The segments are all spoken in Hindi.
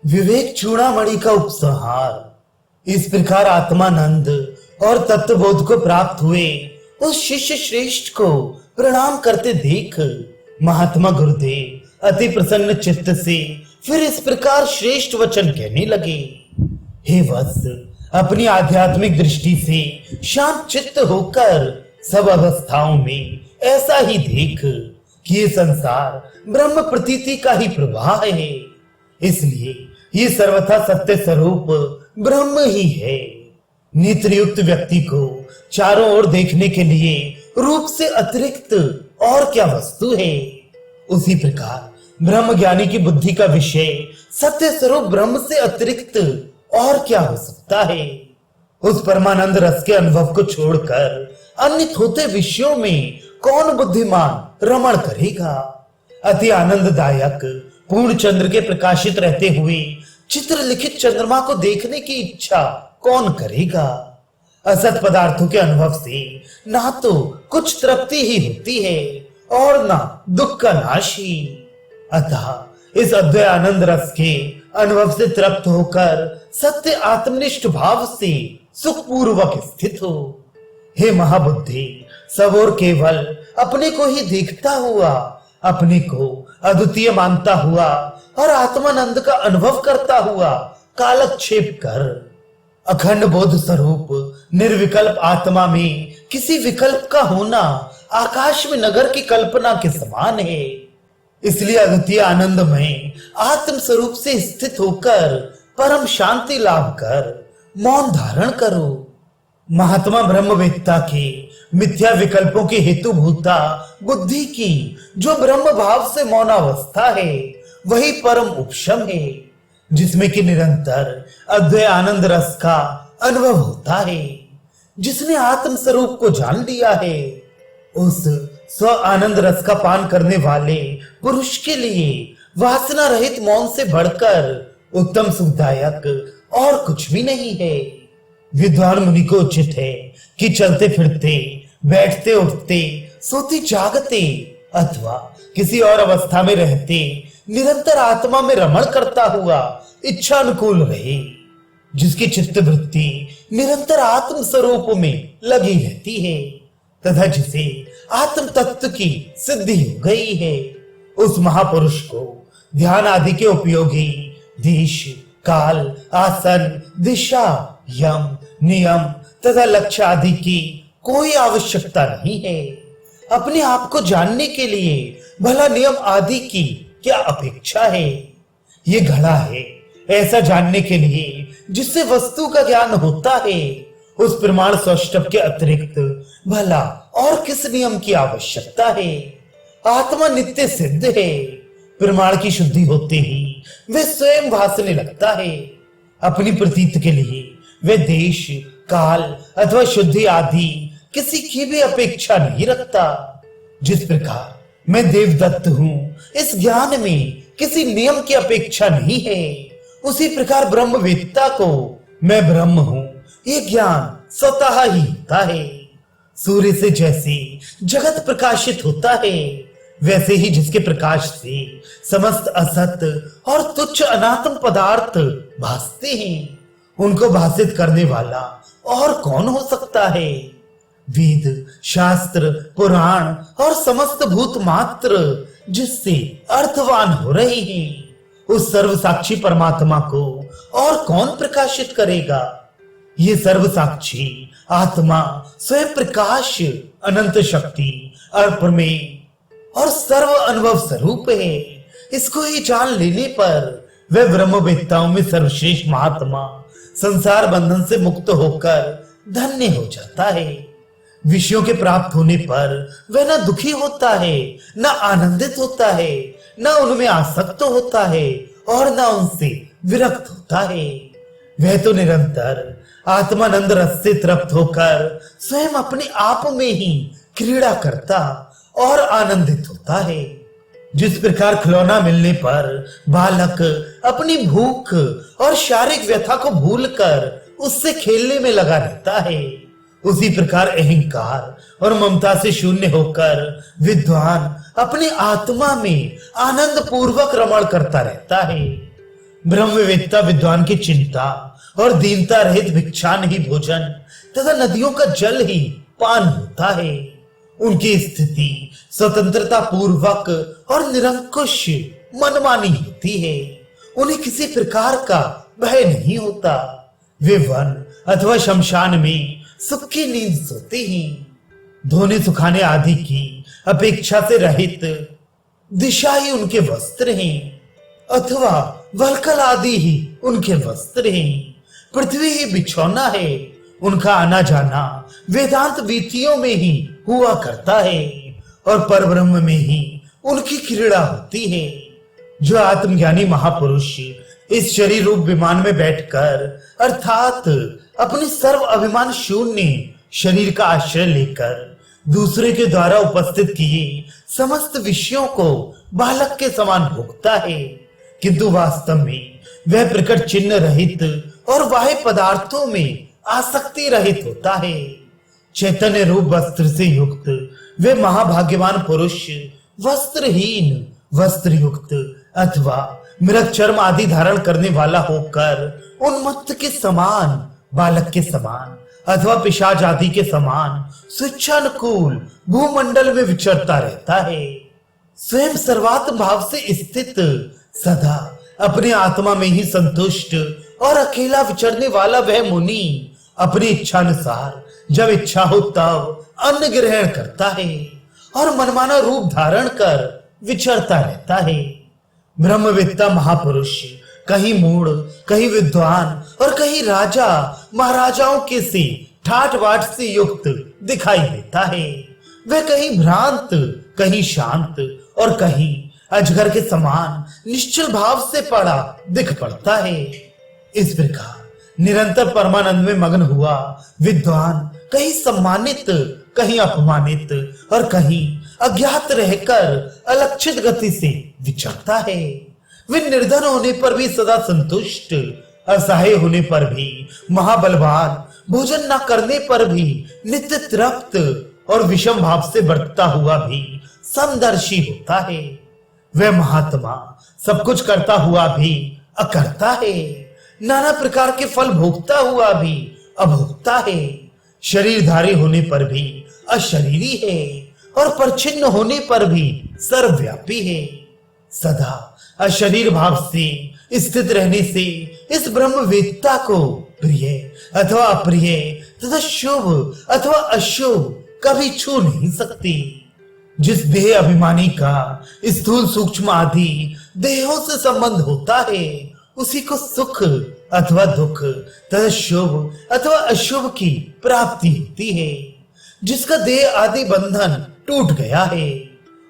विवेक चूड़ामणि का उपसंहार। इस प्रकार आत्मानंद और तत्वबोध को प्राप्त हुए उस शिष्य श्रेष्ठ को प्रणाम करते देख महात्मा गुरुदेव अति प्रसन्न चित्त से फिर इस प्रकार श्रेष्ठ वचन कहने लगे। हे वत्स, अपनी आध्यात्मिक दृष्टि से शांत चित्त होकर सब अवस्थाओं में ऐसा ही देख कि ये संसार ब्रह्म प्रतीति का ही प्रवाह है, इसलिए ये सर्वथा सत्य स्वरूप ब्रह्म ही है। नेत्रयुक्त व्यक्ति को चारों ओर देखने के लिए रूप से अतिरिक्त और क्या वस्तु है। उसी प्रकार ब्रह्म ज्ञानी की बुद्धि का विषय सत्य स्वरूप ब्रह्म से अतिरिक्त और क्या हो सकता है। उस परमानंद रस के अनुभव को छोड़कर अन्य थोथे विषयों में कौन बुद्धिमान रमण करेगा। अति आनंददायक पूर्ण चंद्र के प्रकाशित रहते हुए चित्र लिखित चंद्रमा को देखने की इच्छा कौन करेगा। असत पदार्थों के अनुभव से ना तो कुछ तृप्ति ही होती है और ना दुख का नाश ही। अतः इस अद्वैत आनंद रस के अनुभव से तृप्त होकर सत्य आत्मनिष्ठ भाव से सुखपूर्वक स्थित हो। हे महाबुद्धि, सब और केवल अपने को ही देखता हुआ, अपने को अद्वितीय मानता हुआ और आत्मानंद का अनुभव करता हुआ कालक्षेप कर अखंड बोध स्वरूप निर्विकल्प आत्मा में किसी विकल्प का होना आकाश में नगर की कल्पना के समान है। इसलिए अद्वितीय आनंद में आत्म स्वरूप से स्थित होकर परम शांति लाभ कर मौन धारण करो। महात्मा ब्रह्मवेत्ता के मिथ्या विकल्पों के हेतु भूता बुद्धि की जो ब्रह्म भाव से मौनावस्था है वही परम उपशम है, जिसमें कि निरंतर अद्वैत आनंद रस का अनुभव होता है। जिसने आत्म स्वरूप को जान लिया है उस स्व आनंद रस का पान करने वाले पुरुष के लिए वासना रहित मौन से बढ़कर उत्तम सुखदायक और कुछ भी नहीं है। विद्वान मुनि को उचित है कि चलते फिरते, बैठते उठते, सोते जागते अथवा किसी और अवस्था में रहते निरंतर आत्मा में रमण करता हुआ इच्छा अनुकूल रहे। जिसकी चित्त वृत्ति निरंतर आत्म स्वरूप में लगी रहती है तथा जिसे आत्म तत्व की सिद्धि हो गई है, उस महापुरुष को ध्यान आदि के उपयोगी देश, काल, आसन, दिशा, यम, नियम तथा लक्ष्य आदि की कोई आवश्यकता नहीं है। अपने आप को जानने के लिए भला नियम आदि की क्या अपेक्षा है। ये घड़ा है ऐसा जानने के लिए जिससे वस्तु का ज्ञान होता है। उस प्रमाण सौष्ठव के अतिरिक्त भला और किस नियम की आवश्यकता है। आत्मा नित्य सिद्ध है। प्रमाण की शुद्धि होते ही वे स्वयं भासने लगता है। अपनी प्रतीत के लिए वे देश, काल अथवा शुद्धि आदि किसी की भी अपेक्षा नहीं रखता। जिस प्रकार मैं देवदत्त हूं, इस ज्ञान में किसी नियम की अपेक्षा नहीं है, उसी प्रकार ब्रह्मवेत्ता को मैं ब्रह्म हूं ये ज्ञान स्वतः ही होता है। सूर्य से जैसे जगत प्रकाशित होता है वैसे ही जिसके प्रकाश से समस्त असत और तुच्छ अनात्म पदार्थ भासते हैं, उनको भासित करने वाला और कौन हो सकता है। वेद, शास्त्र, पुराण और समस्त भूत मात्र जिससे अर्थवान हो रहे हैं, उस सर्व साक्षी परमात्मा को और कौन प्रकाशित करेगा। ये सर्व साक्षी आत्मा स्वयं प्रकाश, अनंत शक्ति, अप्रमेय और सर्व अनुभव स्वरूप है। इसको ही जान लेने पर वह ब्रह्मवेत्ताओं में सर्वश्रेष्ठ महात्मा संसार बंधन से मुक्त होकर धन्य हो जाता है। विषयों के प्राप्त होने पर वह न दुखी होता है, न आनंदित होता है, न उनमें आसक्त होता है और न उनसे विरक्त होता है। वह तो निरंतर आत्मानंद रस से तृप्त होकर स्वयं अपने आप में ही क्रीड़ा करता और आनंदित होता है। जिस प्रकार खिलौना मिलने पर बालक अपनी भूख और शारीरिक व्यथा को भूलकर उससे खेलने में लगा रहता है, उसी प्रकार अहंकार और ममता से शून्य होकर विद्वान अपनी आत्मा में आनंद पूर्वक रमण करता रहता है। ब्रह्मवेत्ता विद्वान की चिंता और दीनता रहित भिक्षान ही भोजन तथा नदियों का जल ही पान होता है। उनकी स्थिति स्वतंत्रता पूर्वक और निरंकुश मनमानी होती है। उन्हें किसी प्रकार का भय नहीं होता। वे वन अथवा शमशान में सुख की नींद सोते हैं। धोने सुखाने आदि की अपेक्षा से रहित दिशा ही उनके वस्त्र हैं, अथवा वलकल आदि ही उनके वस्त्र हैं। पृथ्वी ही बिछौना है। उनका आना जाना वेदांत वीथियों में ही हुआ करता है और परब्रह्म में ही उनकी क्रीड़ा होती है। जो आत्मज्ञानी महापुरुष इस शरीर रूप विमान में बैठकर अर्थात अपने सर्व अभिमान शून्य शरीर का आश्रय लेकर दूसरे के द्वारा उपस्थित किए समस्त विषयों को बालक के समान भोगता है, किंतु वास्तव में वह प्रकट चिन्ह रहित और बाह्य पदार्थों में आसक्ति रहित होता है। चैतन्य रूप वस्त्र से युक्त वे महाभाग्यवान पुरुष वस्त्रहीन वस्त्र युक्त अथवा मृग चर्म आदि धारण करने वाला होकर उन्मत्त के समान, बालक के समान अथवा पिशाच आदि के समान स्वेच्छानुकूल भूमंडल में विचरता रहता है। स्वयं सर्वात्म भाव से स्थित, सदा अपने आत्मा में ही संतुष्ट और अकेला विचरने वाला वह मुनि अपनी इच्छानुसार जब इच्छा हो तब अन्न ग्रहण करता है और मनमाना रूप धारण कर विचरता रहता है। ब्रह्मवेत्ता महापुरुष कहीं मूढ़, कहीं विद्वान और कहीं राजा महाराजाओं के से ठाट बाट से युक्त दिखाई देता है। वह कहीं भ्रांत, कहीं शांत और कहीं अजगर के समान निश्चल भाव से पड़ा दिख पड़ता है। इस प्रकार निरंतर परमानंद में मग्न हुआ विद्वान कहीं सम्मानित, कहीं अपमानित और कहीं अज्ञात रहकर अलक्षित गति से विचरता है। वे निर्धन होने पर भी सदा संतुष्ट, असहाय होने पर भी महाबलवान, भोजन न करने पर भी नित्य तृप्त और विषम भाव से बरतता हुआ भी समदर्शी होता है। वह महात्मा सब कुछ करता हुआ भी अकर्ता है, नाना प्रकार के फल भोगता हुआ भी अभोक्ता है, शरीरधारी होने पर भी अशरीरी है और परछिन्न होने पर भी सर्वव्यापी है। सदा अशरीर भाव से स्थित रहने से इस ब्रह्मवेत्ता को प्रिय अथवा अप्रिय तथा शुभ अथवा अशुभ कभी छू नहीं सकती। जिस देह अभिमानी का स्थूल सूक्ष्म आदि देहों से संबंध होता है, उसी को सुख अथवा दुख तथा शुभ अथवा अशुभ की प्राप्ति होती है। जिसका देह आदि बंधन टूट गया है,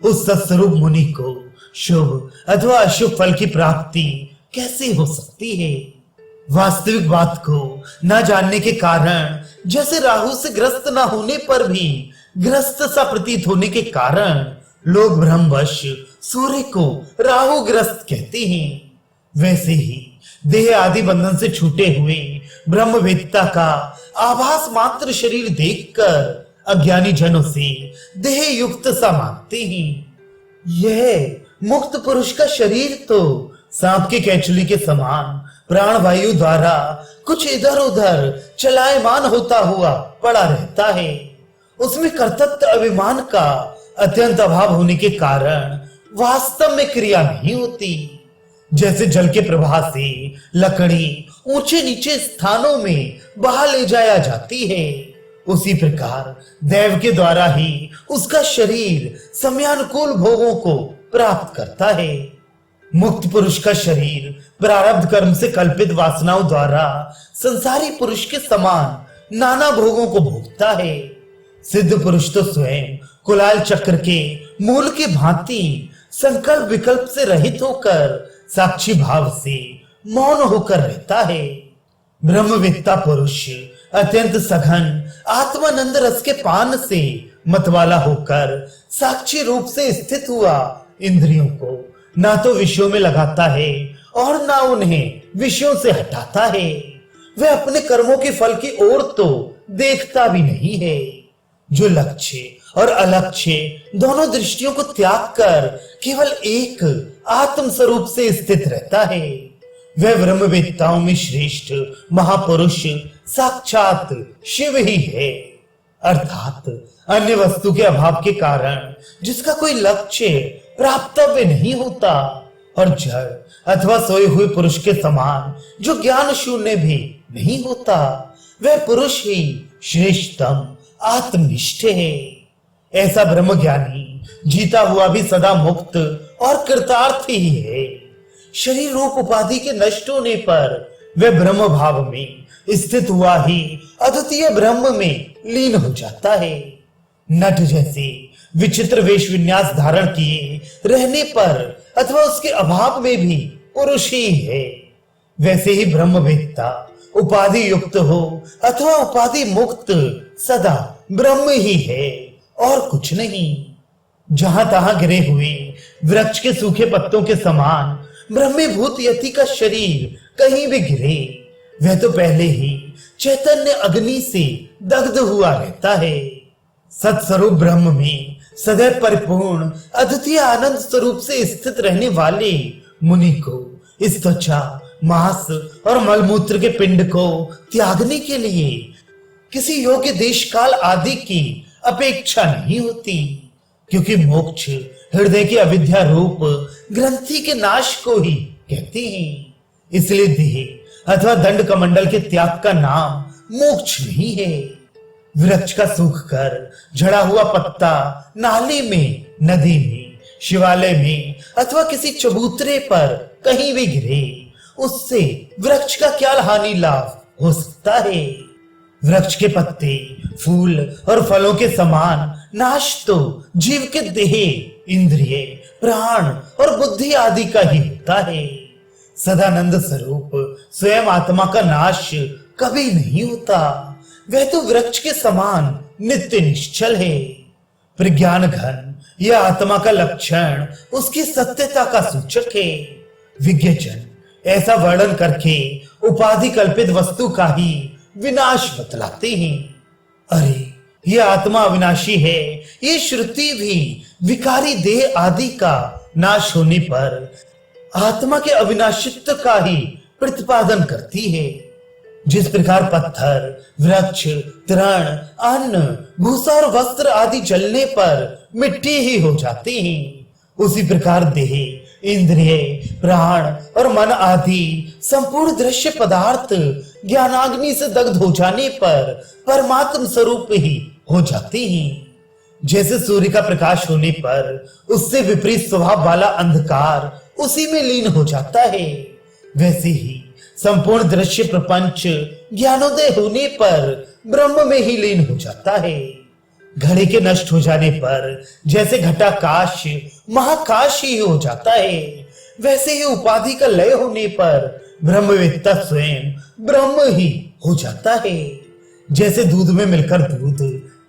उस सत्स्वरूप मुनि को शुभ अथवा अशुभ फल की प्राप्ति कैसे हो सकती है। वास्तविक बात को न जानने के कारण, जैसे राहु से ग्रस्त न होने पर भी ग्रस्त सा प्रतीत होने के कारण लोग भ्रमवश सूर्य को राहु ग्रस्त कहते हैं, वैसे ही देह आदि बंधन से छूटे हुए ब्रह्मवेत्ता का आभास मात्र शरीर देखकर अज्ञानी जनों से देह युक्त सा मानते हैं। यह मुक्त पुरुष का शरीर तो सांप के कैंचुली के समान प्राणवायु द्वारा कुछ इधर उधर चलायमान होता हुआ पड़ा रहता है। उसमें कर्तृत्व अभिमान का अत्यंत अभाव होने के कारण वास्तव में क्रिया नहीं होती। जैसे जल के प्रवाह से लकड़ी ऊंचे नीचे स्थानों में बहा ले जाया जाती है, उसी प्रकार देव के द्वारा ही उसका शरीर समयानुकूल भोगों को प्राप्त करता है। मुक्त पुरुष का शरीर प्रारब्ध कर्म से कल्पित वासनाओं द्वारा संसारी पुरुष के समान नाना भोगों को भोगता है। सिद्ध पुरुष तो स्वयं कुलाल चक्र के मूल की भांति संकल्प विकल्प से रहित होकर साक्षी भाव से मौन होकर रहता है। ब्रह्मवेत्ता पुरुष अत्यंत सघन आत्मानंद रस के पान से मतवाला होकर साक्षी रूप से स्थित हुआ इंद्रियों को ना तो विषयों में लगाता है और ना उन्हें विषयों से हटाता है। वह अपने कर्मों के फल की ओर तो देखता भी नहीं है। जो लक्ष्य और अलक्ष्य दोनों दृष्टियों को त्याग कर केवल एक आत्म स्वरूप से स्थित रहता है, वह ब्रह्मवेत्ताओं में श्रेष्ठ महापुरुष साक्षात शिव ही है, अर्थात अन्य वस्तु के अभाव के कारण जिसका कोई लक्ष्य प्राप्तव्य नहीं होता और जड़ अथवा सोए हुए पुरुष के समान जो ज्ञान शून्य भी नहीं होता, वह पुरुष ही श्रेष्ठतम आत्मनिष्ठ है। ऐसा ब्रह्म ज्ञानी जीता हुआ भी सदा मुक्त और कृतार्थ ही है। शरीर रूप उपाधि के नष्ट होने पर वह ब्रह्म भाव में स्थित हुआ ही अद्वितीय ब्रह्म में लीन हो जाता है। नट जैसे विचित्र वेश विन्यास धारण किए रहने पर अथवा उसके अभाव में भी पुरुष ही है, वैसे ही ब्रह्मवेत्ता उपाधि युक्त हो अथवा उपाधि मुक्त सदा ब्रह्म ही है और कुछ नहीं। जहां तहां गिरे हुए वृक्ष के सूखे पत्तों के समान ब्रह्मीभूत यति का शरीर कहीं भी गिरे, वह तो पहले ही चैतन्य अग्नि से दग्ध हुआ रहता है। सत्स्वरूप ब्रह्म में सदैव परिपूर्ण अद्वितीय आनंद स्वरूप से स्थित रहने वाले मुनि को इस त्वचा मांस और मलमूत्र के पिंड को त्यागने के लिए किसी योग्य देश काल आदि की अपेक्षा नहीं होती, क्योंकि मोक्ष हृदय की अविद्या रूप ग्रंथि के नाश को ही कहते हैं। इसलिए देह अथवा दंड कमंडल के त्याग का नाम मोक्ष नहीं है। वृक्ष का सूख कर झड़ा हुआ पत्ता नाली में, नदी में, शिवालय में अथवा किसी चबूतरे पर कहीं भी गिरे, उससे वृक्ष का क्या हानि लाभ हो सकता है। वृक्ष के पत्ते फूल और फलों के समान नाश तो जीव के देह इंद्रिय प्राण और बुद्धि आदि का ही होता है। सदानंद स्वरूप स्वयं आत्मा का नाश कभी नहीं होता, वह तो वृक्ष के समान नित्य निश्चल है। प्रज्ञान घन यह आत्मा का लक्षण उसकी सत्यता का सूचक है। विज्ञजन ऐसा वर्णन करके उपाधि कल्पित वस्तु का ही विनाश बतलाते हैं। अरे यह आत्मा अविनाशी है, ये श्रुति भी विकारी देह आदि का नाश होने पर आत्मा के अविनाशित्व का ही प्रतिपादन करती है। जिस प्रकार पत्थर वृक्ष तृण अन्न भूसा और वस्त्र आदि जलने पर मिट्टी ही हो जाते हैं, उसी प्रकार देह इंद्रिय प्राण और मन आदि संपूर्ण दृश्य पदार्थ ज्ञानाग्नि से दग्ध हो जाने पर परमात्म स्वरूप ही हो जाते हैं। जैसे सूर्य का प्रकाश होने पर उससे विपरीत स्वभाव वाला अंधकार उसी में लीन हो जाता है, वैसे ही संपूर्ण दृश्य प्रपंच ज्ञानोदय होने पर ब्रह्म में ही लीन हो जाता है। घड़े के नष्ट हो जाने पर जैसे घटाकाश महाकाश ही हो जाता है, वैसे ही उपाधि का लय होने पर ब्रह्मवेत्ता स्वयं ब्रह्म ही हो जाता है। जैसे दूध में मिलकर दूध,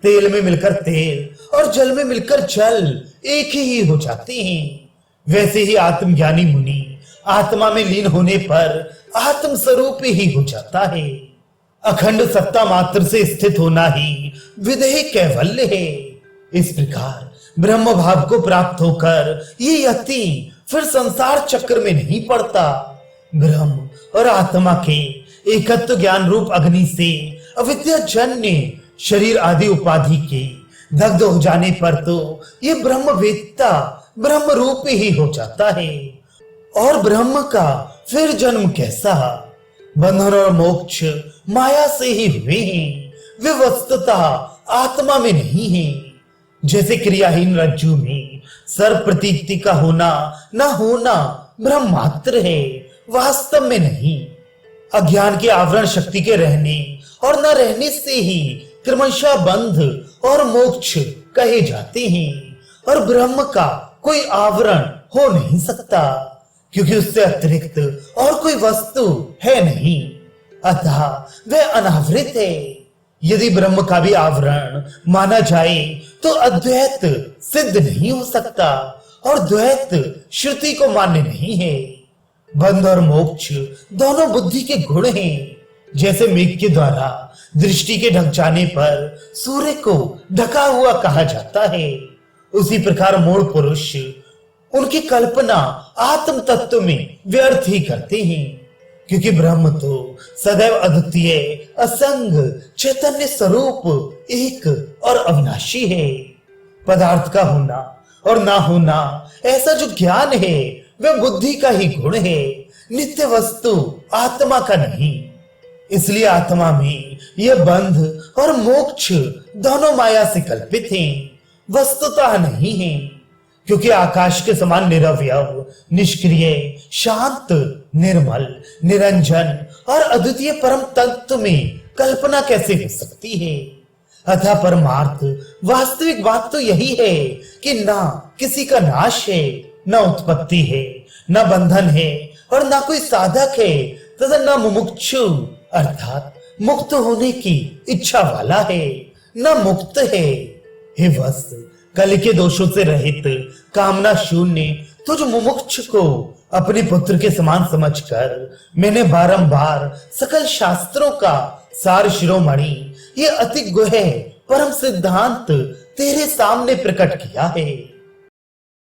तेल में मिलकर तेल और जल में मिलकर जल एक ही हो जाते हैं, वैसे ही आत्मज्ञानी मुनि आत्मा में लीन होने पर आत्म स्वरूप ही हो जाता है। अखंड सत्ता मात्र से स्थित होना ही विदेह कैवल्य है। इस प्रकार ब्रह्म भाव को प्राप्त होकर ये यति फिर संसार चक्र में नहीं पड़ता। ब्रह्म और आत्मा के एकत्व ज्ञान रूप अग्नि से अविद्या जन्य शरीर आदि उपाधि के दग्ध हो जाने पर तो ये ब्रह्मवेत्ता ब्रह्म रूप ही हो जाता है। और ब्रह्म का फिर जन्म कैसा? बंधन और मोक्ष माया से ही हुए हैं, वे वस्तुतः आत्मा में नहीं है। जैसे क्रियाहीन रज्जु में सर्प प्रतीति का होना न होना ब्रह्म मात्र है, वास्तव में नहीं। अज्ञान के आवरण शक्ति के रहने और न रहने से ही क्रमशः बंध और मोक्ष कहे जाते हैं, और ब्रह्म का कोई आवरण हो नहीं सकता, क्योंकि उससे अतिरिक्त और कोई वस्तु है नहीं, अतः वह अनावृत है। यदि ब्रह्म का भी आवरण माना जाए तो अद्वैत सिद्ध नहीं हो सकता, और द्वैत श्रुति को मान्य नहीं है। बंध और मोक्ष दोनों बुद्धि के गुण हैं। जैसे मेघ के द्वारा दृष्टि के ढक जाने पर सूर्य को ढका हुआ कहा जाता है, उसी प्रकार मूढ़ पुरुष उनकी कल्पना आत्म तत्व में व्यर्थ ही करते हैं। क्योंकि ब्रह्म तो सदैव अद्वितीय, असंग, चैतन्य स्वरूप एक और अविनाशी है। पदार्थ का होना और ना होना, ऐसा जो ज्ञान है वह बुद्धि का ही गुण है, नित्य वस्तु आत्मा का नहीं। इसलिए आत्मा में यह बंध और मोक्ष दोनों माया से कल्पित हैं, वस्तुतः नहीं है। क्योंकि आकाश के समान निरवयव, निष्क्रिय, शांत, निर्मल, निरंजन और अद्वितीय परम तत्व में कल्पना कैसे हो सकती है। अतः परमार्थ वास्तविक बात तो यही है कि ना किसी का नाश है, न उत्पत्ति है, न बंधन है और न कोई साधक है, तथा न मुमुक्षु अर्थात मुक्त होने की इच्छा वाला है, न मुक्त है। हे वस्त, कल के दोषों से रहित, कामना शून्य तुझ मुमुक्ष को अपने पुत्र के समान समझकर मैंने बारंबार सकल शास्त्रों का सार शिरोमणि, ये अति गुह्य परम सिद्धांत तेरे सामने प्रकट किया है।